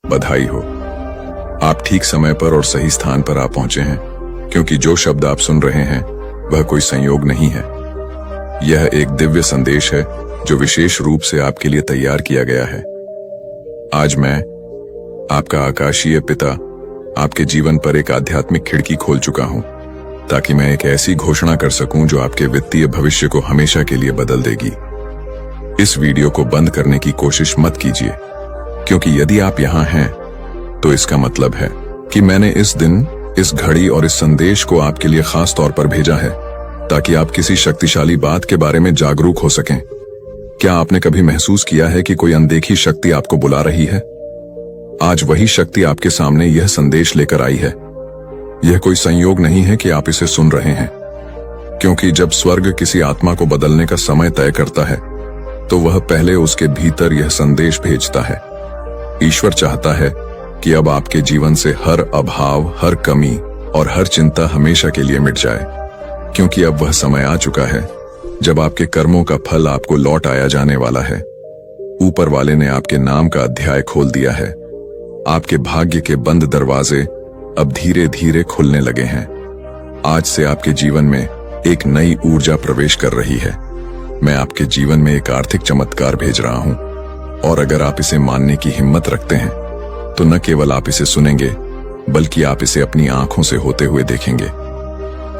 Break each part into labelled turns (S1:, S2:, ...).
S1: बधाई हो। आप ठीक समय पर और सही स्थान पर आ पहुंचे हैं, क्योंकि जो शब्द आप सुन रहे हैं वह कोई संयोग नहीं है। यह एक दिव्य संदेश है जो विशेष रूप से आपके लिए तैयार किया गया है। आज मैं, आपका आकाशीय पिता, आपके जीवन पर एक आध्यात्मिक खिड़की खोल चुका हूं, ताकि मैं एक ऐसी घोषणा कर सकूं जो आपके वित्तीय भविष्य को हमेशा के लिए बदल देगी। इस वीडियो को बंद करने की कोशिश मत कीजिए, क्योंकि यदि आप यहां हैं तो इसका मतलब है कि मैंने इस दिन, इस घड़ी और इस संदेश को आपके लिए खास तौर पर भेजा है, ताकि आप किसी शक्तिशाली बात के बारे में जागरूक हो सकें। क्या आपने कभी महसूस किया है कि कोई अनदेखी शक्ति आपको बुला रही है? आज वही शक्ति आपके सामने यह संदेश लेकर आई है। यह कोई संयोग नहीं है कि आप इसे सुन रहे हैं, क्योंकि जब स्वर्ग किसी आत्मा को बदलने का समय तय करता है तो वह पहले उसके भीतर यह संदेश भेजता है। ईश्वर चाहता है कि अब आपके जीवन से हर अभाव, हर कमी और हर चिंता हमेशा के लिए मिट जाए, क्योंकि अब वह समय आ चुका है जब आपके कर्मों का फल आपको लौट आया जाने वाला है। ऊपर वाले ने आपके नाम का अध्याय खोल दिया है। आपके भाग्य के बंद दरवाजे अब धीरे धीरे खुलने लगे हैं। आज से आपके जीवन में एक नई ऊर्जा प्रवेश कर रही है। मैं आपके जीवन में एक आर्थिक चमत्कार भेज रहा हूं, और अगर आप इसे मानने की हिम्मत रखते हैं तो न केवल आप इसे सुनेंगे, बल्कि आप इसे अपनी आंखों से होते हुए देखेंगे।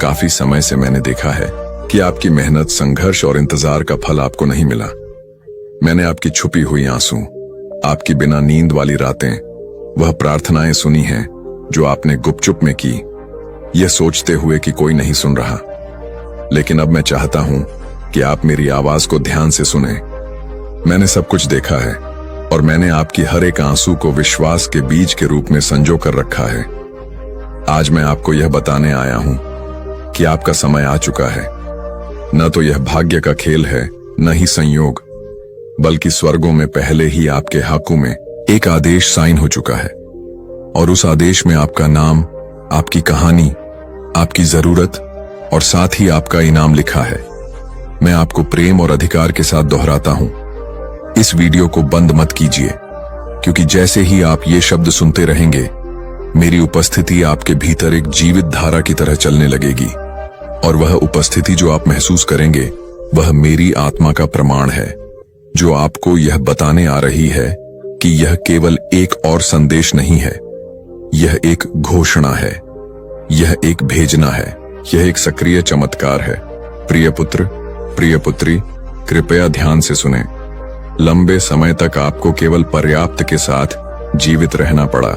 S1: काफी समय से मैंने देखा है कि आपकी मेहनत, संघर्ष और इंतजार का फल आपको नहीं मिला। मैंने आपकी छुपी हुई आंसू, आपकी बिना नींद वाली रातें, वह प्रार्थनाएं सुनी हैं जो आपने गुपचुप में की, यह सोचते हुए कि कोई नहीं सुन रहा। लेकिन अब मैं चाहता हूं कि आप मेरी आवाज को ध्यान से सुने। मैंने सब कुछ देखा है, और मैंने आपकी हर एक आंसू को विश्वास के बीज के रूप में संजो कर रखा है। आज मैं आपको यह बताने आया हूं कि आपका समय आ चुका है। न तो यह भाग्य का खेल है, न ही संयोग, बल्कि स्वर्गों में पहले ही आपके हाथों में एक आदेश साइन हो चुका है, और उस आदेश में आपका नाम, आपकी कहानी, आपकी जरूरत और साथ ही आपका इनाम लिखा है। मैं आपको प्रेम और अधिकार के साथ दोहराता हूं, इस वीडियो को बंद मत कीजिए, क्योंकि जैसे ही आप ये शब्द सुनते रहेंगे, मेरी उपस्थिति आपके भीतर एक जीवित धारा की तरह चलने लगेगी, और वह उपस्थिति जो आप महसूस करेंगे वह मेरी आत्मा का प्रमाण है, जो आपको यह बताने आ रही है कि यह केवल एक और संदेश नहीं है, यह एक घोषणा है, यह एक भेजना है, यह एक सक्रिय चमत्कार है। प्रिय पुत्र, प्रिय पुत्री, कृपया ध्यान से सुने। लंबे समय तक आपको केवल पर्याप्त के साथ जीवित रहना पड़ा।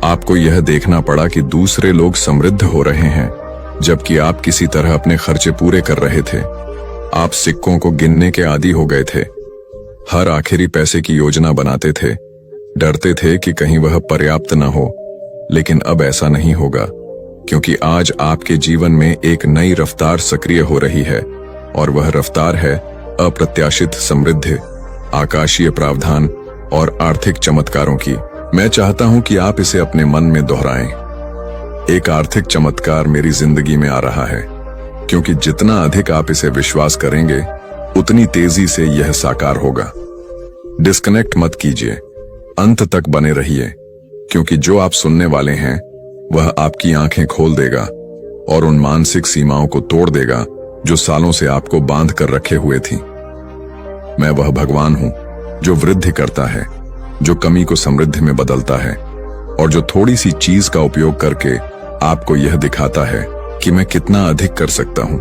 S1: आपको यह देखना पड़ा कि दूसरे लोग समृद्ध हो रहे हैं, जबकि आप किसी तरह अपने खर्चे पूरे कर रहे थे। आप सिक्कों को गिनने के आदी हो गए थे, हर आखिरी पैसे की योजना बनाते थे, डरते थे कि कहीं वह पर्याप्त न हो। लेकिन अब ऐसा नहीं होगा, क्योंकि आज आपके जीवन में एक नई रफ्तार सक्रिय हो रही है, और वह रफ्तार है अप्रत्याशित समृद्धि, आकाशीय प्रावधान और आर्थिक चमत्कारों की। मैं चाहता हूं कि आप इसे अपने मन में दोहराएं। एक आर्थिक चमत्कार मेरी जिंदगी में आ रहा है, क्योंकि जितना अधिक आप इसे विश्वास करेंगे, उतनी तेजी से यह साकार होगा। डिस्कनेक्ट मत कीजिए, अंत तक बने रहिए, क्योंकि जो आप सुनने वाले हैं वह आपकी आंखें खोल देगा और उन मानसिक सीमाओं को तोड़ देगा जो सालों से आपको बांध कर रखे हुए थी। मैं वह भगवान हूं जो वृद्धि करता है, जो कमी को समृद्धि में बदलता है, और जो थोड़ी सी चीज का उपयोग करके आपको यह दिखाता है कि मैं कितना अधिक कर सकता हूं।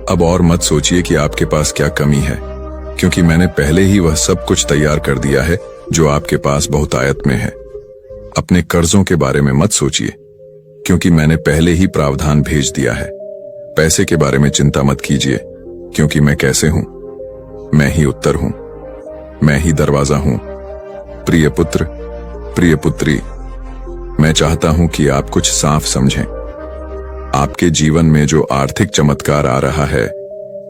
S1: अब और मत सोचिए कि आपके पास क्या कमी है, क्योंकि मैंने पहले ही वह सब कुछ तैयार कर दिया है जो आपके पास बहुतायत में है। अपने कर्जों के बारे में मत सोचिए, क्योंकि मैंने पहले ही प्रावधान भेज दिया है। पैसे के बारे में चिंता मत कीजिए, क्योंकि मैं कैसे हूं, मैं ही उत्तर हूं, मैं ही दरवाजा हूं। प्रिय पुत्र, प्रिय पुत्री, मैं चाहता हूं कि आप कुछ साफ समझें। आपके जीवन में जो आर्थिक चमत्कार आ रहा है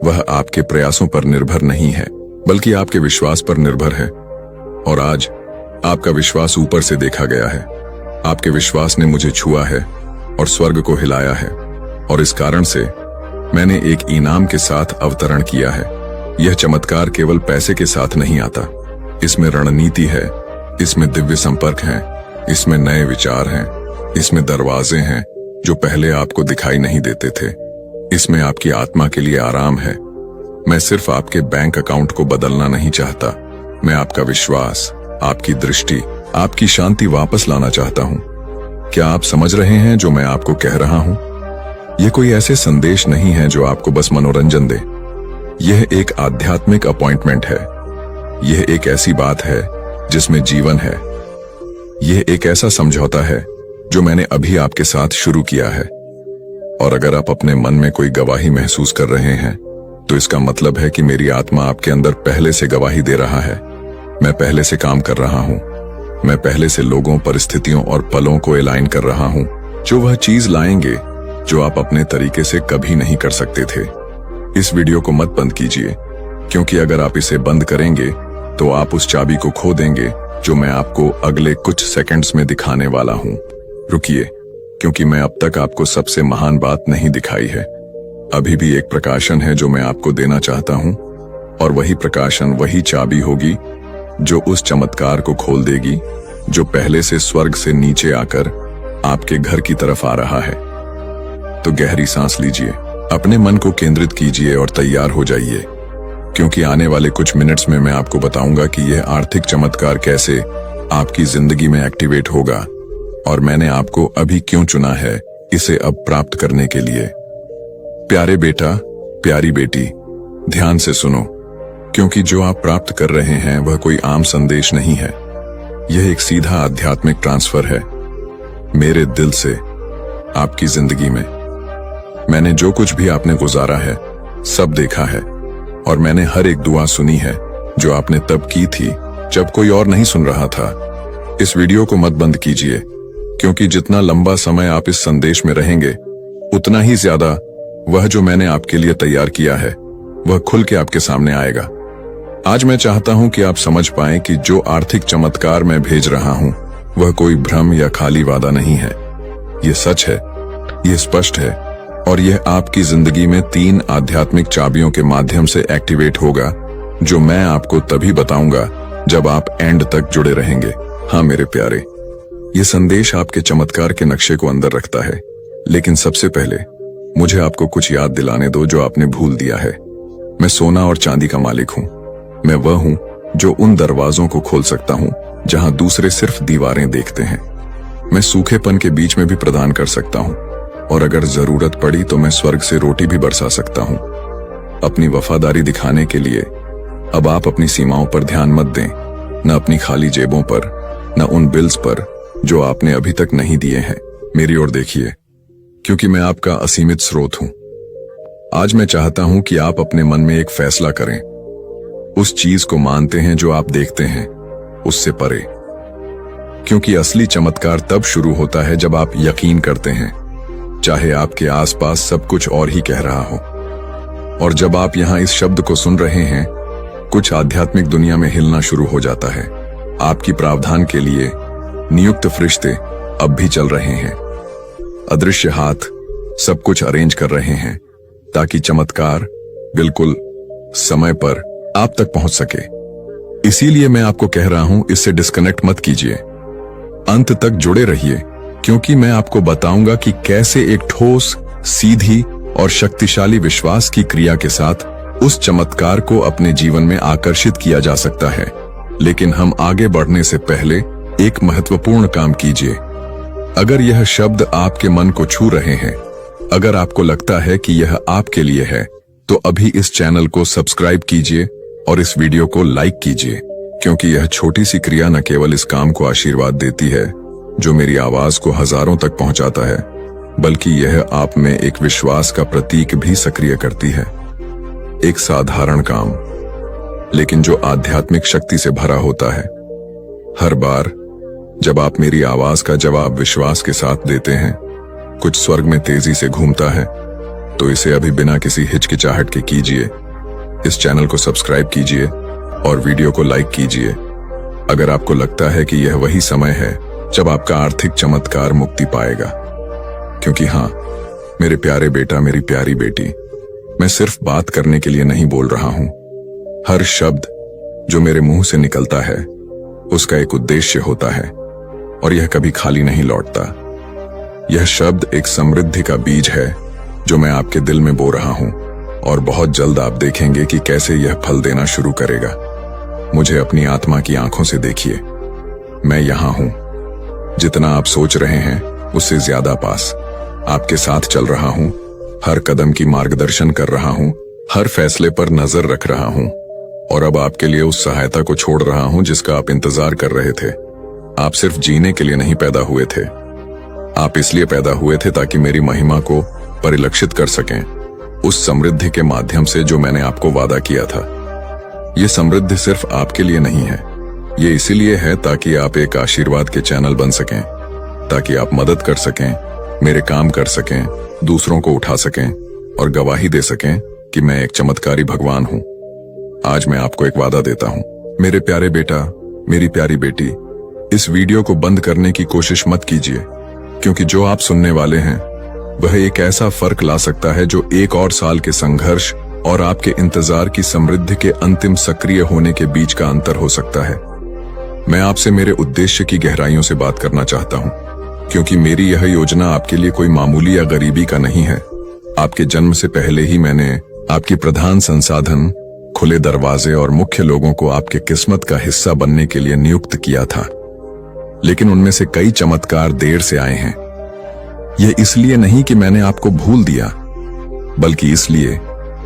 S1: वह आपके प्रयासों पर निर्भर नहीं है, बल्कि आपके विश्वास पर निर्भर है। और आज आपका विश्वास ऊपर से देखा गया है। आपके विश्वास ने मुझे छुआ है और स्वर्ग को हिलाया है, और इस कारण से मैंने एक इनाम के साथ अवतरण किया है। यह चमत्कार केवल पैसे के साथ नहीं आता, इसमें रणनीति है, इसमें दिव्य संपर्क है, इसमें नए विचार हैं, इसमें दरवाजे हैं जो पहले आपको दिखाई नहीं देते थे। इसमें आपकी आत्मा के लिए आराम है। मैं सिर्फ आपके बैंक अकाउंट को बदलना नहीं चाहता, मैं आपका विश्वास, आपकी दृष्टि, आपकी शांति वापस लाना चाहता हूं। क्या आप समझ रहे हैं जो मैं आपको कह रहा हूं? यह कोई ऐसे संदेश नहीं है जो आपको बस मनोरंजन दे। यह एक आध्यात्मिक अपॉइंटमेंट है। यह एक ऐसी बात है जिसमें जीवन है। यह एक ऐसा समझौता है जो मैंने अभी आपके साथ शुरू किया है। और अगर आप अपने मन में कोई गवाही महसूस कर रहे हैं तो इसका मतलब है कि मेरी आत्मा आपके अंदर पहले से गवाही दे रहा है। मैं पहले से काम कर रहा हूं। मैं पहले से लोगों, परिस्थितियों और पलों को अलाइन कर रहा हूं जो वह चीज लाएंगे जो आप अपने तरीके से कभी नहीं कर सकते थे। इस वीडियो को मत बंद कीजिए, क्योंकि अगर आप इसे बंद करेंगे तो आप उस चाबी को खो देंगे जो मैं आपको अगले कुछ सेकंड्स में दिखाने वाला हूं। रुकिए, क्योंकि मैं अब तक आपको सबसे महान बात नहीं दिखाई है। अभी भी एक प्रकाशन है जो मैं आपको देना चाहता हूं, और वही प्रकाशन, वही चाबी होगी जो उस चमत्कार को खोल देगी जो पहले से स्वर्ग से नीचे आकर आपके घर की तरफ आ रहा है। तो गहरी सांस लीजिए, अपने मन को केंद्रित कीजिए और तैयार हो जाइए, क्योंकि आने वाले कुछ मिनट्स में मैं आपको बताऊंगा कि यह आर्थिक चमत्कार कैसे आपकी जिंदगी में एक्टिवेट होगा, और मैंने आपको अभी क्यों चुना है इसे अब प्राप्त करने के लिए। प्यारे बेटा, प्यारी बेटी, ध्यान से सुनो, क्योंकि जो आप प्राप्त कर रहे हैं वह कोई आम संदेश नहीं है। यह एक सीधा आध्यात्मिक ट्रांसफर है, मेरे दिल से आपकी जिंदगी में। मैंने जो कुछ भी आपने गुजारा है सब देखा है, और मैंने हर एक दुआ सुनी है जो आपने तब की थी जब कोई और नहीं सुन रहा था। इस वीडियो को मत बंद कीजिए, क्योंकि जितना लंबा समय आप इस संदेश में रहेंगे उतना ही ज्यादा वह जो मैंने आपके लिए तैयार किया है वह खुल के आपके सामने आएगा। आज मैं चाहता हूं कि आप समझ पाएं कि जो आर्थिक चमत्कार मैं भेज रहा हूं वह कोई भ्रम या खाली वादा नहीं है। यह सच है, यह स्पष्ट है, और यह आपकी जिंदगी में 3 आध्यात्मिक चाबियों के माध्यम से एक्टिवेट होगा जो मैं आपको तभी बताऊंगा जब आप एंड तक जुड़े रहेंगे। हाँ मेरे प्यारे, यह संदेश आपके चमत्कार के नक्शे को अंदर रखता है, लेकिन सबसे पहले मुझे आपको कुछ याद दिलाने दो जो आपने भूल दिया है। मैं सोना और चांदी का मालिक हूं। मैं वह हूं जो उन दरवाजों को खोल सकता हूं जहां दूसरे सिर्फ दीवारें देखते हैं। मैं सूखेपन के बीच में भी प्रदान कर सकता हूं, और अगर जरूरत पड़ी तो मैं स्वर्ग से रोटी भी बरसा सकता हूं। अपनी वफादारी दिखाने के लिए अब आप अपनी सीमाओं पर ध्यान मत दें, न अपनी खाली जेबों पर, न उन बिल्स पर जो आपने अभी तक नहीं दिए हैं। मेरी ओर देखिए, क्योंकि मैं आपका असीमित स्रोत हूं। आज मैं चाहता हूं कि आप अपने मन में एक फैसला करें। उस चीज को मानते हैं जो आप देखते हैं, उससे परे। क्योंकि असली चमत्कार तब शुरू होता है जब आप यकीन करते हैं, चाहे आपके आसपास सब कुछ और ही कह रहा हो। और जब आप यहां इस शब्द को सुन रहे हैं, कुछ आध्यात्मिक दुनिया में हिलना शुरू हो जाता है। आपकी प्रावधान के लिए नियुक्त फरिश्ते अब भी चल रहे हैं। अदृश्य हाथ सब कुछ अरेंज कर रहे हैं ताकि चमत्कार बिल्कुल समय पर आप तक पहुंच सके। इसीलिए मैं आपको कह रहा हूं, इससे डिस्कनेक्ट मत कीजिए, अंत तक जुड़े रहिए, क्योंकि मैं आपको बताऊंगा कि कैसे एक ठोस, सीधी और शक्तिशाली विश्वास की क्रिया के साथ उस चमत्कार को अपने जीवन में आकर्षित किया जा सकता है। लेकिन हम आगे बढ़ने से पहले एक महत्वपूर्ण काम कीजिए। अगर यह शब्द आपके मन को छू रहे हैं, अगर आपको लगता है कि यह आपके लिए है, तो अभी इस चैनल को सब्सक्राइब कीजिए और इस वीडियो को लाइक कीजिए, क्योंकि यह छोटी सी क्रिया न केवल इस काम को आशीर्वाद देती है जो मेरी आवाज को हजारों तक पहुंचाता है, बल्कि यह आप में एक विश्वास का प्रतीक भी सक्रिय करती है। एक साधारण काम, लेकिन जो आध्यात्मिक शक्ति से भरा होता है। हर बार जब आप मेरी आवाज का जवाब विश्वास के साथ देते हैं, कुछ स्वर्ग में तेजी से घूमता है। तो इसे अभी बिना किसी हिचकिचाहट के कीजिए। इस चैनल को सब्सक्राइब कीजिए और वीडियो को लाइक कीजिए अगर आपको लगता है कि यह वही समय है जब आपका आर्थिक चमत्कार मुक्ति पाएगा। क्योंकि हाँ मेरे प्यारे बेटा, मेरी प्यारी बेटी, मैं सिर्फ बात करने के लिए नहीं बोल रहा हूं। हर शब्द जो मेरे मुंह से निकलता है उसका एक उद्देश्य होता है। और यह कभी खाली नहीं लौटता। यह शब्द एक समृद्धि का बीज है जो मैं आपके दिल में बो रहा हूं, और बहुत जल्द आप देखेंगे कि कैसे यह फल देना शुरू करेगा। मुझे अपनी आत्मा की आंखों से देखिए। मैं यहां हूं, जितना आप सोच रहे हैं उससे ज्यादा पास। आपके साथ चल रहा हूं, हर कदम की मार्गदर्शन कर रहा हूं, हर फैसले पर नजर रख रहा हूं, और अब आपके लिए उस सहायता को छोड़ रहा हूं जिसका आप इंतजार कर रहे थे। आप सिर्फ जीने के लिए नहीं पैदा हुए थे, आप इसलिए पैदा हुए थे ताकि मेरी महिमा को परिलक्षित कर सकें, उस समृद्धि के माध्यम से जो मैंने आपको वादा किया था। यह समृद्धि सिर्फ आपके लिए नहीं है, ये इसीलिए है ताकि आप एक आशीर्वाद के चैनल बन सकें, ताकि आप मदद कर सकें, मेरे काम कर सकें, दूसरों को उठा सकें और गवाही दे सकें कि मैं एक चमत्कारी भगवान हूं। आज मैं आपको एक वादा देता हूं, मेरे प्यारे बेटा, मेरी प्यारी बेटी, इस वीडियो को बंद करने की कोशिश मत कीजिए, क्योंकि जो आप सुनने वाले हैं वह एक ऐसा फर्क ला सकता है जो 1 और साल के संघर्ष और आपके इंतजार की समृद्धि के अंतिम सक्रिय होने के बीच का अंतर हो सकता है। मैं आपसे मेरे उद्देश्य की गहराइयों से बात करना चाहता हूं, क्योंकि मेरी यह योजना आपके लिए कोई मामूली या गरीबी का नहीं है। आपके जन्म से पहले ही मैंने आपकी प्रधान संसाधन, खुले दरवाजे और मुख्य लोगों को आपके किस्मत का हिस्सा बनने के लिए नियुक्त किया था। लेकिन उनमें से कई चमत्कार देर से आए हैं। यह इसलिए नहीं कि मैंने आपको भूल दिया, बल्कि इसलिए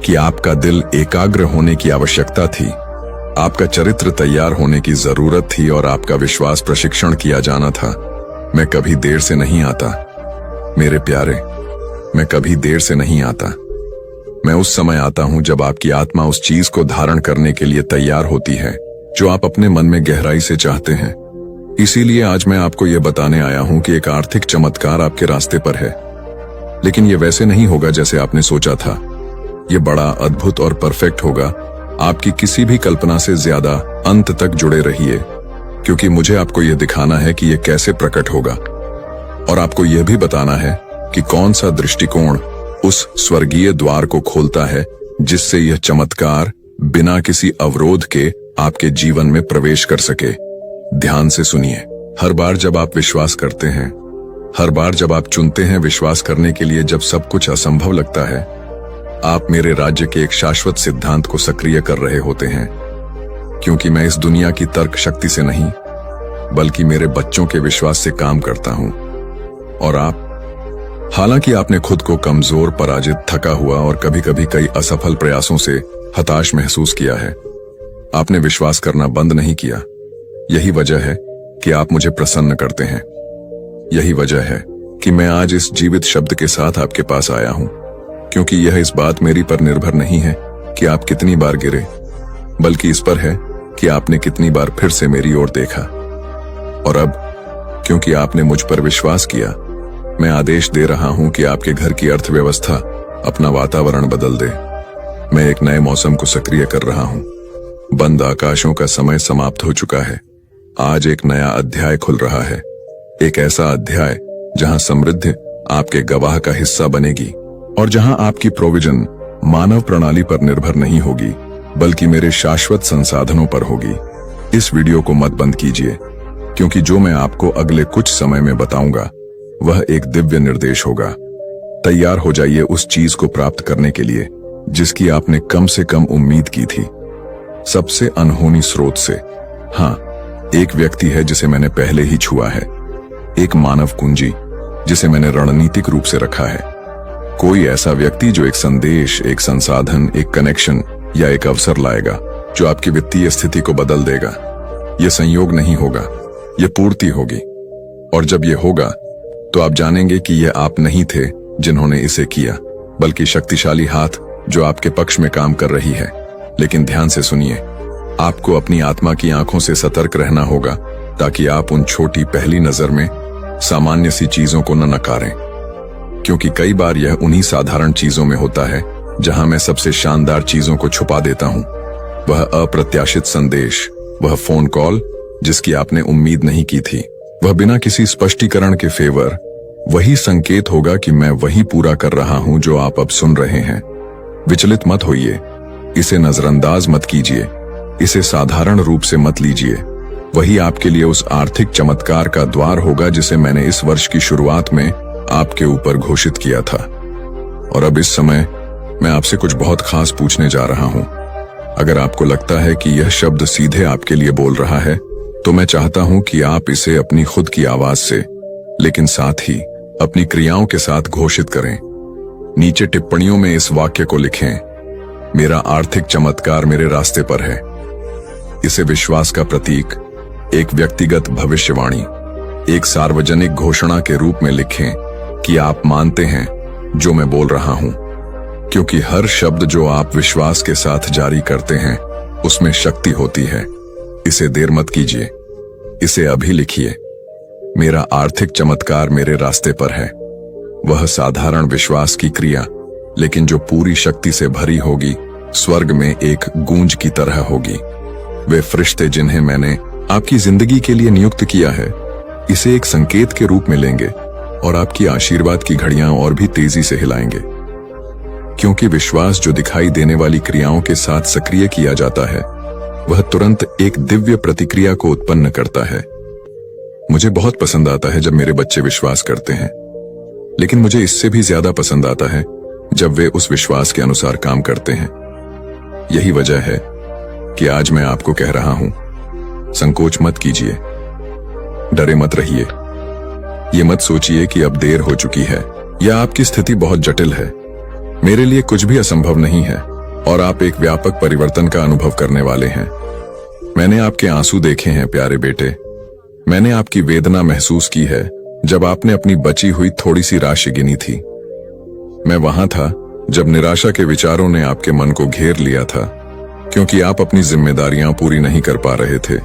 S1: कि आपका दिल एकाग्र होने की आवश्यकता थी, आपका चरित्र तैयार होने की जरूरत थी और आपका विश्वास प्रशिक्षण किया जाना था। मैं कभी देर से नहीं आता मेरे प्यारे, मैं कभी देर से नहीं आता। मैं उस समय आता हूं जब आपकी आत्मा उस चीज को धारण करने के लिए तैयार होती है जो आप अपने मन में गहराई से चाहते हैं। इसीलिए आज मैं आपको यह बताने आया हूं कि एक आर्थिक चमत्कार आपके रास्ते पर है, लेकिन यह वैसे नहीं होगा जैसे आपने सोचा था। यह बड़ा, अद्भुत और परफेक्ट होगा। आपकी किसी भी कल्पना से ज्यादा अंत तक जुड़े रहिए, क्योंकि मुझे आपको यह दिखाना है कि यह कैसे प्रकट होगा, और आपको यह भी बताना है कि कौन सा दृष्टिकोण उस स्वर्गीय द्वार को खोलता है जिससे यह चमत्कार बिना किसी अवरोध के आपके जीवन में प्रवेश कर सके। ध्यान से सुनिए। हर बार जब आप विश्वास करते हैं, हर बार जब आप चुनते हैं विश्वास करने के लिए जब सब कुछ असंभव लगता है, आप मेरे राज्य के एक शाश्वत सिद्धांत को सक्रिय कर रहे होते हैं। क्योंकि मैं इस दुनिया की तर्क शक्ति से नहीं, बल्कि मेरे बच्चों के विश्वास से काम करता हूं। और आप, हालांकि आपने खुद को कमजोर, पराजित, थका हुआ और कभी कभी कई असफल प्रयासों से हताश महसूस किया है, आपने विश्वास करना बंद नहीं किया। यही वजह है कि आप मुझे प्रसन्न करते हैं। यही वजह है कि मैं आज इस जीवित शब्द के साथ आपके पास आया हूं, क्योंकि यह इस बात मेरी पर निर्भर नहीं है कि आप कितनी बार गिरे, बल्कि इस पर है कि आपने कितनी बार फिर से मेरी ओर देखा। और अब, क्योंकि आपने मुझ पर विश्वास किया, मैं आदेश दे रहा हूं कि आपके घर की अर्थव्यवस्था अपना वातावरण बदल दे। मैं एक नए मौसम को सक्रिय कर रहा हूं। बंद आकाशों का समय समाप्त हो चुका है। आज एक नया अध्याय खुल रहा है, एक ऐसा अध्याय जहां समृद्धि आपके गवाह का हिस्सा बनेगी, और जहां आपकी प्रोविजन मानव प्रणाली पर निर्भर नहीं होगी, बल्कि मेरे शाश्वत संसाधनों पर होगी। इस वीडियो को मत बंद कीजिए, क्योंकि जो मैं आपको अगले कुछ समय में बताऊंगा वह एक दिव्य निर्देश होगा। तैयार हो जाइए उस चीज को प्राप्त करने के लिए जिसकी आपने कम से कम उम्मीद की थी, सबसे अनहोनी स्रोत से। हाँ, एक व्यक्ति है जिसे मैंने पहले ही छुआ है, एक मानव कुंजी जिसे मैंने रणनीतिक रूप से रखा है। कोई ऐसा व्यक्ति जो एक संदेश, एक संसाधन, एक कनेक्शन या एक अवसर लाएगा जो आपकी वित्तीय स्थिति को बदल देगा। यह संयोग नहीं होगा, यह पूर्ति होगी। और जब यह होगा तो आप जानेंगे कि यह आप नहीं थे जिन्होंने इसे किया, बल्कि शक्तिशाली हाथ जो आपके पक्ष में काम कर रही है। लेकिन ध्यान से सुनिए, आपको अपनी आत्मा की आंखों से सतर्क रहना होगा ताकि आप उन छोटी, पहली नजर में सामान्य सी चीजों को न नकारें, क्योंकि कई बार यह उन्हीं साधारण चीजों में होता है जहां मैं सबसे शानदार चीजों को छुपा देता हूं। वह अप्रत्याशित संदेश, वह फोन कॉल जिसकी आपने उम्मीद नहीं की थी, वह बिना किसी स्पष्टीकरण के फेवर, वही संकेत होगा कि मैं वही पूरा कर रहा हूं जो आप अब सुन रहे हैं। विचलित मत होइए, इसे नजरअंदाज मत कीजिए, इसे साधारण रूप से मत लीजिए। वही आपके लिए उस आर्थिक चमत्कार का द्वार होगा जिसे मैंने इस वर्ष की शुरुआत में आपके ऊपर घोषित किया था। और अब इस समय मैं आपसे कुछ बहुत खास पूछने जा रहा हूं। अगर आपको लगता है कि यह शब्द सीधे आपके लिए बोल रहा है, तो मैं चाहता हूं कि आप इसे अपनी खुद की आवाज से, लेकिन साथ ही अपनी क्रियाओं के साथ घोषित करें। नीचे टिप्पणियों में इस वाक्य को लिखें, मेरा आर्थिक चमत्कार मेरे रास्ते पर है। इसे विश्वास का प्रतीक, एक व्यक्तिगत भविष्यवाणी, एक सार्वजनिक घोषणा के रूप में लिखें कि आप मानते हैं जो मैं बोल रहा हूं, क्योंकि हर शब्द जो आप विश्वास के साथ जारी करते हैं उसमें शक्ति होती है। इसे देर मत कीजिए, इसे अभी लिखिए। मेरा आर्थिक चमत्कार मेरे रास्ते पर है। वह साधारण विश्वास की क्रिया, लेकिन जो पूरी शक्ति से भरी होगी, स्वर्ग में एक गूंज की तरह होगी। वे फरिश्ते जिन्हें मैंने आपकी जिंदगी के लिए नियुक्त किया है, इसे एक संकेत के रूप में लेंगे और आपकी आशीर्वाद की घड़ियां और भी तेजी से हिलाएंगे। क्योंकि विश्वास जो दिखाई देने वाली क्रियाओं के साथ सक्रिय किया जाता है, वह तुरंत एक दिव्य प्रतिक्रिया को उत्पन्न करता है। मुझे बहुत पसंद आता है जब मेरे बच्चे विश्वास करते हैं, लेकिन मुझे इससे भी ज्यादा पसंद आता है जब वे उस विश्वास के अनुसार काम करते हैं। यही वजह है कि आज मैं आपको कह रहा हूं, संकोच मत कीजिए, डरे मत रहिए। ये मत सोचिए कि अब देर हो चुकी है या आपकी स्थिति बहुत जटिल है। मेरे लिए कुछ भी असंभव नहीं है और आप एक व्यापक परिवर्तन का अनुभव करने वाले हैं। मैंने आपके आंसू देखे हैं प्यारे बेटे। मैंने आपकी वेदना महसूस की है जब आपने अपनी बची हुई थोड़ी सी राशि गिनी थी। मैं वहां था जब निराशा के विचारों ने आपके मन को घेर लिया था, क्योंकि आप अपनी जिम्मेदारियां पूरी नहीं कर पा रहे थे,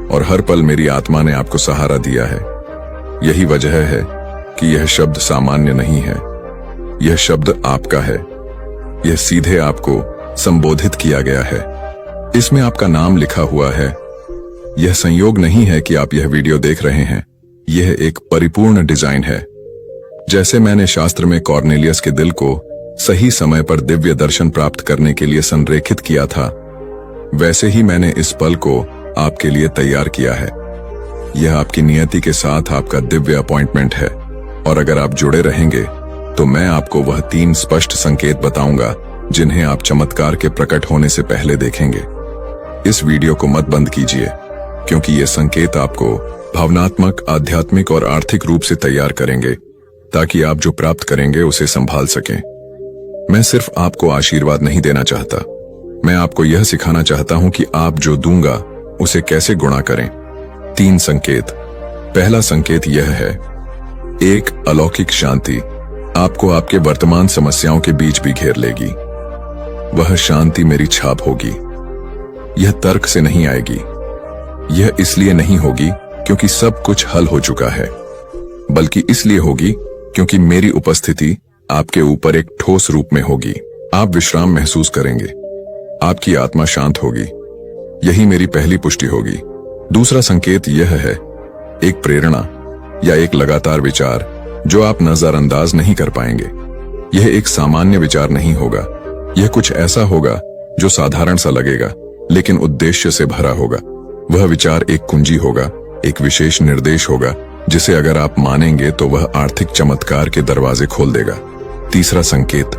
S1: और हर पल मेरी आत्मा ने आपको सहारा दिया है। यही वजह है कि यह शब्द सामान्य नहीं है। यह शब्द आपका है। यह सीधे आपको संबोधित किया गया है। इसमें आपका नाम लिखा हुआ है। यह संयोग नहीं है कि आप यह वीडियो देख रहे हैं। यह एक परिपूर्ण डिजाइन है। जैसे मैंने शास्त्र में कॉर्नेलियस के दिल को सही समय पर दिव्य दर्शन प्राप्त करने के लिए संरेखित किया था, वैसे ही मैंने इस पल को आपके लिए तैयार किया है। यह आपकी नियति के साथ आपका दिव्य अपॉइंटमेंट है, और अगर आप जुड़े रहेंगे तो मैं आपको वह 3 स्पष्ट संकेत बताऊंगा जिन्हें आप चमत्कार के प्रकट होने से पहले देखेंगे। इस वीडियो को मत बंद कीजिए, क्योंकि ये संकेत आपको भावनात्मक, आध्यात्मिक और आर्थिक रूप से तैयार करेंगे, ताकि आप जो प्राप्त करेंगे उसे संभाल सकें। मैं सिर्फ आपको आशीर्वाद नहीं देना चाहता, मैं आपको यह सिखाना चाहता हूं कि आप जो दूंगा उसे कैसे गुणा करें। 3 संकेत। पहला संकेत यह है, एक अलौकिक शांति आपको आपके वर्तमान समस्याओं के बीच भी घेर लेगी। वह शांति मेरी छाप होगी। यह तर्क से नहीं आएगी। यह इसलिए नहीं होगी क्योंकि सब कुछ हल हो चुका है, बल्कि इसलिए होगी क्योंकि मेरी उपस्थिति आपके ऊपर एक ठोस रूप में होगी। आप विश्राम महसूस करेंगे, आपकी आत्मा शांत होगी। यही मेरी पहली पुष्टि होगी। दूसरा संकेत यह है, एक प्रेरणा या एक लगातार विचार जो आप नजरअंदाज नहीं कर पाएंगे। यह एक सामान्य विचार नहीं होगा। यह कुछ ऐसा होगा जो साधारण सा लगेगा, लेकिन उद्देश्य से भरा होगा। वह विचार एक कुंजी होगा, एक विशेष निर्देश होगा, जिसे अगर आप मानेंगे तो वह आर्थिक चमत्कार के दरवाजे खोल देगा। तीसरा संकेत,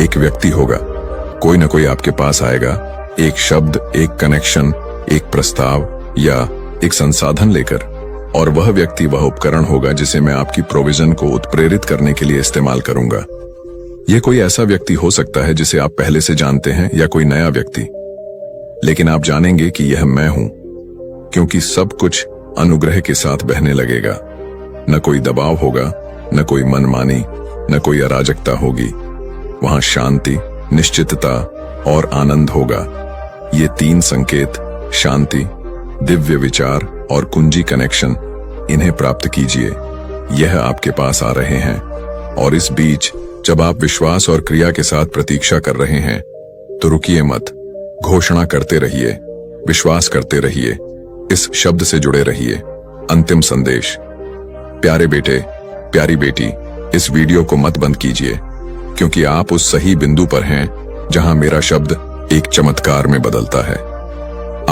S1: एक व्यक्ति होगा। कोई न कोई आपके पास आएगा, एक शब्द, एक कनेक्शन, एक प्रस्ताव या एक संसाधन लेकर, और वह व्यक्ति वह उपकरण होगा जिसे मैं आपकी प्रोविजन को उत्प्रेरित करने के लिए इस्तेमाल करूंगा। यह कोई ऐसा व्यक्ति हो सकता है जिसे आप पहले से जानते हैं, या कोई नया व्यक्ति, लेकिन आप जानेंगे कि यह मैं हूं, क्योंकि सब कुछ अनुग्रह के साथ बहने लगेगा। न कोई दबाव होगा, न कोई मनमानी, न कोई अराजकता होगी। वहां शांति, निश्चितता और आनंद होगा। ये 3 संकेत, शांति, दिव्य विचार और कुंजी कनेक्शन, इन्हें प्राप्त कीजिए। यह आपके पास आ रहे हैं, और इस बीच जब आप विश्वास और क्रिया के साथ प्रतीक्षा कर रहे हैं, तो रुकिए मत। घोषणा करते रहिए, विश्वास करते रहिए, इस शब्द से जुड़े रहिए। अंतिम संदेश। प्यारे बेटे, प्यारी बेटी, इस वीडियो को मत बंद कीजिए, क्योंकि आप उस सही बिंदु पर हैं जहां मेरा शब्द एक चमत्कार में बदलता है।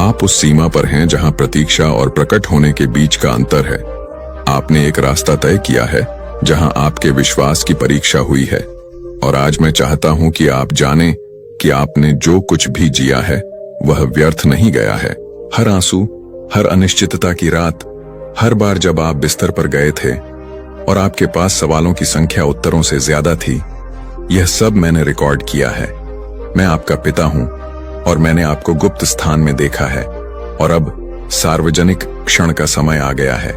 S1: आप उस सीमा पर हैं जहां प्रतीक्षा और प्रकट होने के बीच का अंतर है। आपने एक रास्ता तय किया है जहां आपके विश्वास की परीक्षा हुई है, और आज मैं चाहता हूं कि आप जानें कि आपने जो कुछ भी जिया है वह व्यर्थ नहीं गया है। हर आंसू, हर अनिश्चितता की रात, हर बार जब आप बिस्तर पर गए थे और आपके पास सवालों की संख्या उत्तरों से ज्यादा थी, यह सब मैंने रिकॉर्ड किया है। मैं आपका पिता हूं और मैंने आपको गुप्त स्थान में देखा है, और अब सार्वजनिक क्षण का समय आ गया है।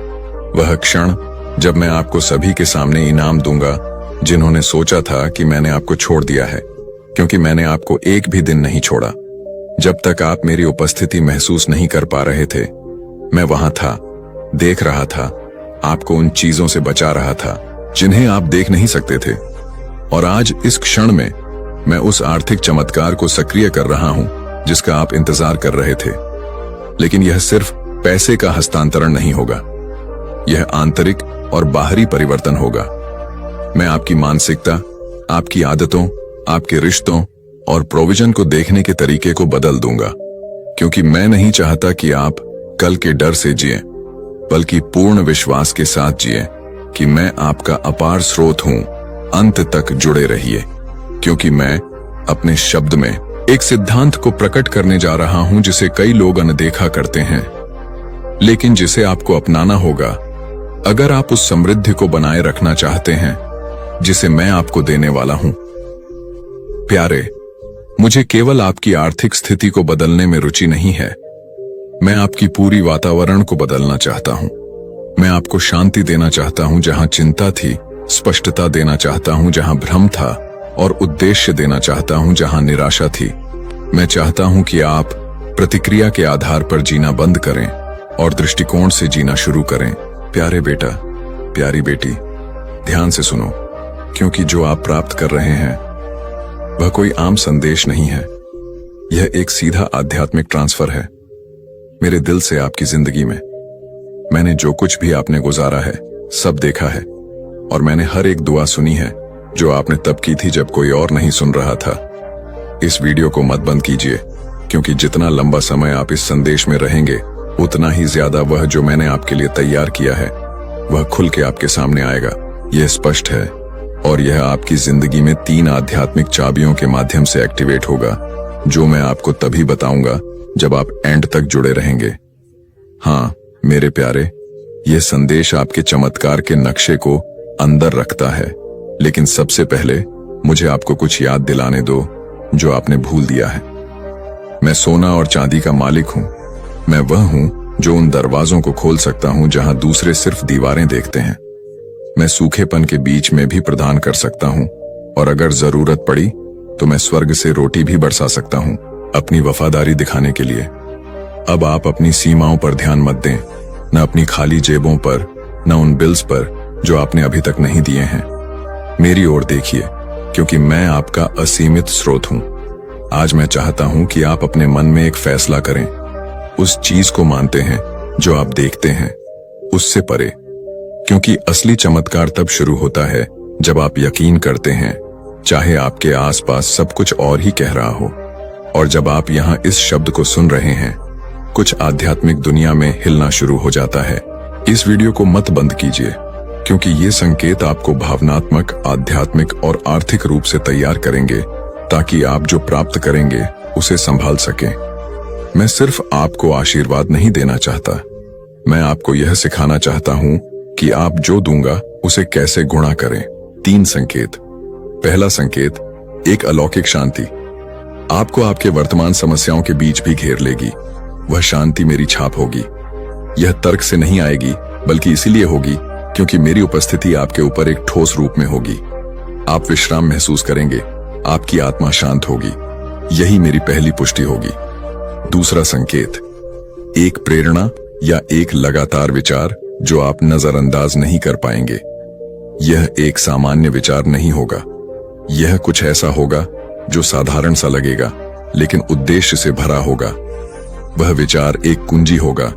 S1: वह क्षण जब मैं आपको सभी के सामने इनाम दूंगा जिन्होंने सोचा था कि मैंने आपको छोड़ दिया है, क्योंकि मैंने आपको एक भी दिन नहीं छोड़ा। जब तक आप मेरी उपस्थिति महसूस नहीं कर पा रहे थे, मैं वहां था, देख रहा था, आपको उन चीजों से बचा रहा था जिन्हें आप देख नहीं सकते थे। और आज इस क्षण में मैं उस आर्थिक चमत्कार को सक्रिय कर रहा हूं जिसका आप इंतजार कर रहे थे। लेकिन यह सिर्फ पैसे का हस्तांतरण नहीं होगा, यह आंतरिक और बाहरी परिवर्तन होगा। मैं आपकी मानसिकता, आपकी आदतों, आपके रिश्तों और प्रोविजन को देखने के तरीके को बदल दूंगा, क्योंकि मैं नहीं चाहता कि आप कल के डर से जिएं, बल्कि पूर्ण विश्वास के साथ जिएं कि मैं आपका अपार स्रोत हूं। अंत तक जुड़े रहिए, क्योंकि मैं अपने शब्द में एक सिद्धांत को प्रकट करने जा रहा हूं जिसे कई लोग अनदेखा करते हैं, लेकिन जिसे आपको अपनाना होगा अगर आप उस समृद्धि को बनाए रखना चाहते हैं जिसे मैं आपको देने वाला हूं। प्यारे, मुझे केवल आपकी आर्थिक स्थिति को बदलने में रुचि नहीं है, मैं आपकी पूरी वातावरण को बदलना चाहता हूं। मैं आपको शांति देना चाहता हूं जहां चिंता थी, स्पष्टता देना चाहता हूं जहां भ्रम था, और उद्देश्य देना चाहता हूं जहां निराशा थी। मैं चाहता हूं कि आप प्रतिक्रिया के आधार पर जीना बंद करें और दृष्टिकोण से जीना शुरू करें। प्यारे बेटा, प्यारी बेटी, ध्यान से सुनो, क्योंकि जो आप प्राप्त कर रहे हैं वह कोई आम संदेश नहीं है, यह एक सीधा आध्यात्मिक ट्रांसफर है मेरे दिल से आपकी जिंदगी में। मैंने जो कुछ भी आपने गुजारा है सब देखा है, और मैंने हर एक दुआ सुनी है जो आपने तब की थी जब कोई और नहीं सुन रहा था। इस वीडियो को मत बंद कीजिए, क्योंकि जितना लंबा समय आप इस संदेश में रहेंगे उतना ही ज्यादा वह जो मैंने आपके लिए तैयार किया है वह खुल के आपके सामने आएगा। यह स्पष्ट है, और यह आपकी जिंदगी में 3 आध्यात्मिक चाबियों के माध्यम से एक्टिवेट होगा, जो मैं आपको तभी बताऊंगा जब आप एंड तक जुड़े रहेंगे। हाँ मेरे प्यारे, यह संदेश आपके चमत्कार के नक्शे को अंदर रखता है, लेकिन सबसे पहले मुझे आपको कुछ याद दिलाने दो जो आपने भूल दिया है। मैं सोना और चांदी का मालिक हूं। मैं वह हूं जो उन दरवाजों को खोल सकता हूं जहां दूसरे सिर्फ दीवारें देखते हैं। मैं सूखेपन के बीच में भी प्रदान कर सकता हूं, और अगर जरूरत पड़ी तो मैं स्वर्ग से रोटी भी बरसा सकता हूं अपनी वफादारी दिखाने के लिए। अब आप अपनी सीमाओं पर ध्यान मत दें, न अपनी खाली जेबों पर, न उन बिल्स पर जो आपने अभी तक नहीं दिए हैं। मेरी ओर देखिए, क्योंकि मैं आपका असीमित स्रोत हूं। आज मैं चाहता हूं कि आप अपने मन में एक फैसला करें, उस चीज को मानते हैं जो आप देखते हैं, उससे परे, क्योंकि असली चमत्कार तब शुरू होता है जब आप यकीन करते हैं, चाहे आपके आसपास सब कुछ और ही कह रहा हो। और जब आप यहाँ इस शब्द को सुन रहे हैं, कुछ आध्यात्मिक दुनिया में हिलना शुरू हो जाता है। इस वीडियो को मत बंद कीजिए, क्योंकि ये संकेत आपको भावनात्मक, आध्यात्मिक और आर्थिक रूप से तैयार करेंगे, ताकि आप जो प्राप्त करेंगे उसे संभाल सकें। मैं सिर्फ आपको आशीर्वाद नहीं देना चाहता, मैं आपको यह सिखाना चाहता हूं कि आप जो दूंगा उसे कैसे गुणा करें। 3 संकेत। पहला संकेत, एक अलौकिक शांति आपको आपके वर्तमान समस्याओं के बीच भी घेर लेगी। वह शांति मेरी छाप होगी। यह तर्क से नहीं आएगी, बल्कि इसीलिए होगी क्योंकि मेरी उपस्थिति आपके ऊपर एक ठोस रूप में होगी। आप विश्राम महसूस करेंगे, आपकी आत्मा शांत होगी। यही मेरी पहली पुष्टि होगी। दूसरा संकेत, एक प्रेरणा या एक लगातार विचार जो आप नजरअंदाज नहीं कर पाएंगे। यह एक सामान्य विचार नहीं होगा, यह कुछ ऐसा होगा जो साधारण सा लगेगा लेकिन उद्देश्य से भरा होगा। वह विचार एक कुंजी होगा,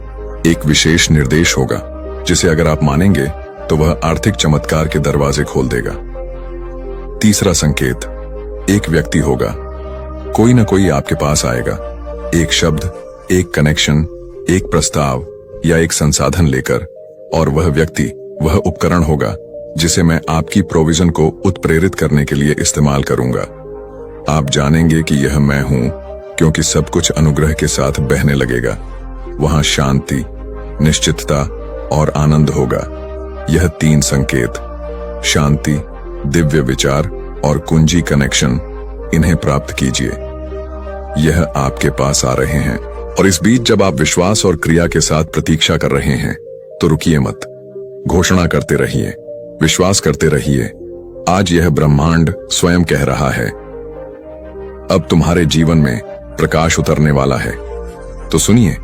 S1: एक विशेष निर्देश होगा जिसे अगर आप मानेंगे तो वह आर्थिक चमत्कार के दरवाजे खोल देगा। तीसरा संकेत, एक व्यक्ति होगा, कोई ना कोई आपके पास आएगा। एक शब्द, एक कनेक्शन, एक प्रस्ताव या एक संसाधन लेकर, और वह व्यक्ति वह उपकरण होगा जिसे मैं आपकी प्रोविजन को उत्प्रेरित करने के लिए इस्तेमाल करूंगा। आप जानेंगे कि यह मैं हूं क्योंकि सब कुछ अनुग्रह के साथ बहने लगेगा। वहां शांति, निश्चितता और आनंद होगा। यह 3 संकेत, शांति, दिव्य विचार और कुंजी कनेक्शन, इन्हें प्राप्त कीजिए। यह आपके पास आ रहे हैं। और इस बीच जब आप विश्वास और क्रिया के साथ प्रतीक्षा कर रहे हैं तो रुकिए मत, घोषणा करते रहिए, विश्वास करते रहिए। आज यह ब्रह्मांड स्वयं कह रहा है, अब तुम्हारे जीवन में प्रकाश उतरने वाला है। तो सुनिए,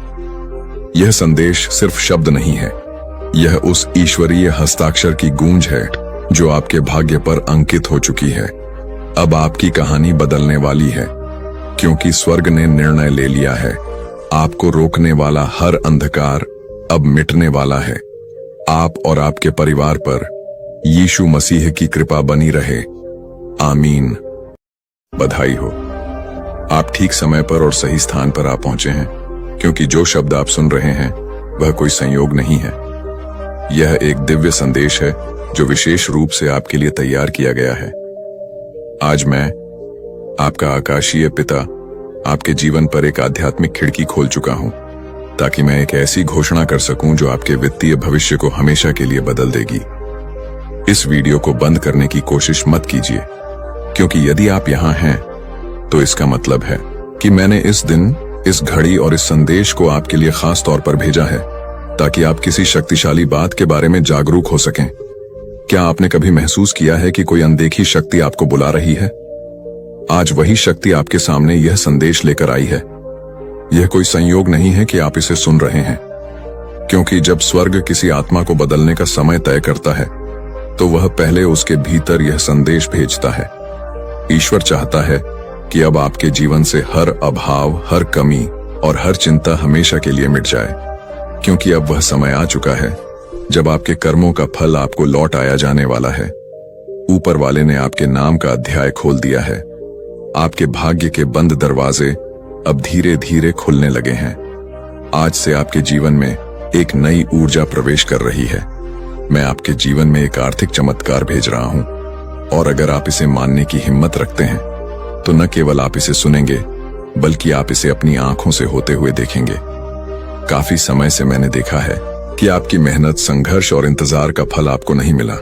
S1: यह संदेश सिर्फ शब्द नहीं है, यह उस ईश्वरीय हस्ताक्षर की गूंज है जो आपके भाग्य पर अंकित हो चुकी है। अब आपकी कहानी बदलने वाली है, क्योंकि स्वर्ग ने निर्णय ले लिया है। आपको रोकने वाला हर अंधकार अब मिटने वाला है। आप और आपके परिवार पर यीशु मसीह की कृपा बनी रहे। आमीन। बधाई हो, आप ठीक समय पर और सही स्थान पर आ पहुंचे हैं, क्योंकि जो शब्द आप सुन रहे हैं वह कोई संयोग नहीं है। यह एक दिव्य संदेश है जो विशेष रूप से आपके लिए तैयार किया गया है। आज मैं, आपका आकाशीय पिता, आपके जीवन पर एक आध्यात्मिक खिड़की खोल चुका हूं, ताकि मैं एक ऐसी घोषणा कर सकूं जो आपके वित्तीय भविष्य को हमेशा के लिए बदल देगी। इस वीडियो को बंद करने की कोशिश मत कीजिए, क्योंकि यदि आप यहां हैं तो इसका मतलब है कि मैंने इस दिन, इस घड़ी और इस संदेश को आपके लिए खास तौर पर भेजा है, ताकि आप किसी शक्तिशाली बात के बारे में जागरूक हो सकें। क्या आपने कभी महसूस किया है कि कोई अनदेखी शक्ति आपको बुला रही है? आज वही शक्ति आपके सामने यह संदेश लेकर आई है। यह कोई संयोग नहीं है कि आप इसे सुन रहे हैं, क्योंकि जब स्वर्ग किसी आत्मा को बदलने का समय तय करता है तो वह पहले उसके भीतर यह संदेश भेजता है। ईश्वर चाहता है कि अब आपके जीवन से हर अभाव, हर कमी और हर चिंता हमेशा के लिए मिट जाए, क्योंकि अब वह समय आ चुका है जब आपके कर्मों का फल आपको लौट आया जाने वाला है। ऊपर वाले ने आपके नाम का अध्याय खोल दिया है। आपके भाग्य के बंद दरवाजे अब धीरे धीरे खुलने लगे हैं। आज से आपके जीवन में एक नई ऊर्जा प्रवेश कर रही है। मैं आपके जीवन में एक आर्थिक चमत्कार भेज रहा हूं, और अगर आप इसे मानने की हिम्मत रखते हैं तो न केवल आप इसे सुनेंगे, बल्कि आप इसे अपनी आंखों से होते हुए देखेंगे। काफी समय से मैंने देखा है कि आपकी मेहनत, संघर्ष और इंतजार का फल आपको नहीं मिला।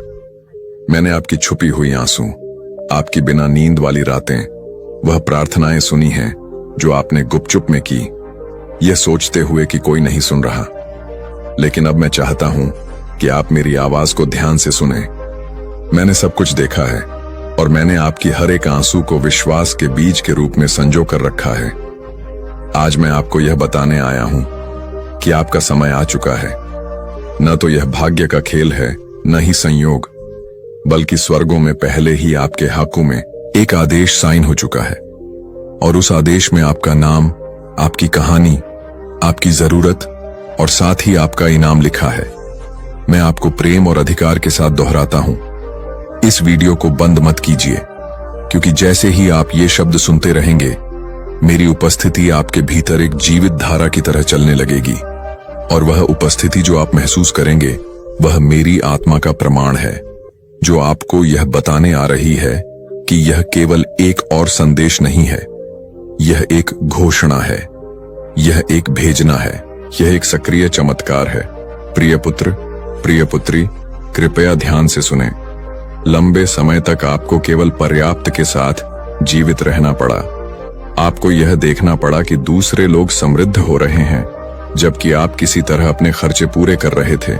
S1: मैंने आपकी छुपी हुई आंसू, आपकी बिना नींद वाली रातें, वह प्रार्थनाएं सुनी हैं जो आपने गुपचुप में की, यह सोचते हुए कि कोई नहीं सुन रहा। लेकिन अब मैं चाहता हूं कि आप मेरी आवाज को ध्यान से सुनें। मैंने सब कुछ देखा है, और मैंने आपकी हर एक आंसू को विश्वास के बीज के रूप में संजो कर रखा है। आज मैं आपको यह बताने आया हूं कि आपका समय आ चुका है। न तो यह भाग्य का खेल है, न ही संयोग, बल्कि स्वर्गों में पहले ही आपके हाथों में एक आदेश साइन हो चुका है। और उस आदेश में आपका नाम, आपकी कहानी, आपकी जरूरत और साथ ही आपका इनाम लिखा है। मैं आपको प्रेम और अधिकार के साथ दोहराता हूं, इस वीडियो को बंद मत कीजिए, क्योंकि जैसे ही आप ये शब्द सुनते रहेंगे, मेरी उपस्थिति आपके भीतर एक जीवित धारा की तरह चलने लगेगी। और वह उपस्थिति जो आप महसूस करेंगे, वह मेरी आत्मा का प्रमाण है, जो आपको यह बताने आ रही है कि यह केवल एक और संदेश नहीं है, यह एक घोषणा है, यह एक भेजना है, यह एक सक्रिय चमत्कार है। प्रिय पुत्र, प्रिय पुत्री, कृपया ध्यान से सुने। लंबे समय तक आपको केवल पर्याप्त के साथ जीवित रहना पड़ा। आपको यह देखना पड़ा कि दूसरे लोग समृद्ध हो रहे हैं, जबकि आप किसी तरह अपने खर्चे पूरे कर रहे थे।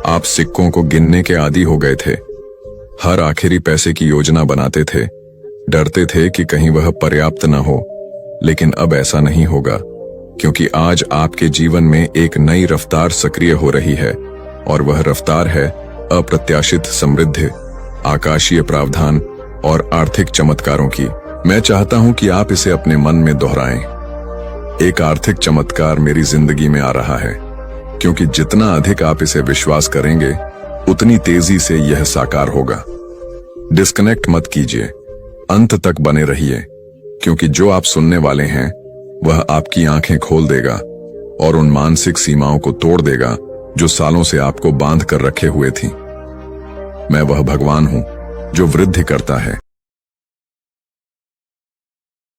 S1: आप सिक्कों को गिनने के आदी हो गए थे, हर आखिरी पैसे की योजना बनाते थे, डरते थे कि कहीं वह पर्याप्त न हो। लेकिन अब ऐसा नहीं होगा, क्योंकि आज आपके जीवन में एक नई रफ्तार सक्रिय हो रही है, और वह रफ्तार है अप्रत्याशित समृद्धि, आकाशीय प्रावधान और आर्थिक चमत्कारों की। मैं चाहता हूं कि आप इसे अपने मन में दोहराएं। एक आर्थिक चमत्कार मेरी जिंदगी में आ रहा है, क्योंकि जितना अधिक आप इसे विश्वास करेंगे, उतनी तेजी से यह साकार होगा। डिस्कनेक्ट मत कीजिए, अंत तक बने रहिए, क्योंकि जो आप सुनने वाले हैं वह आपकी आंखें खोल देगा। और उन मानसिक सीमाओं को तोड़ देगा जो सालों से आपको बांध कर रखे हुए थी। मैं वह भगवान हूं जो वृद्धि करता है,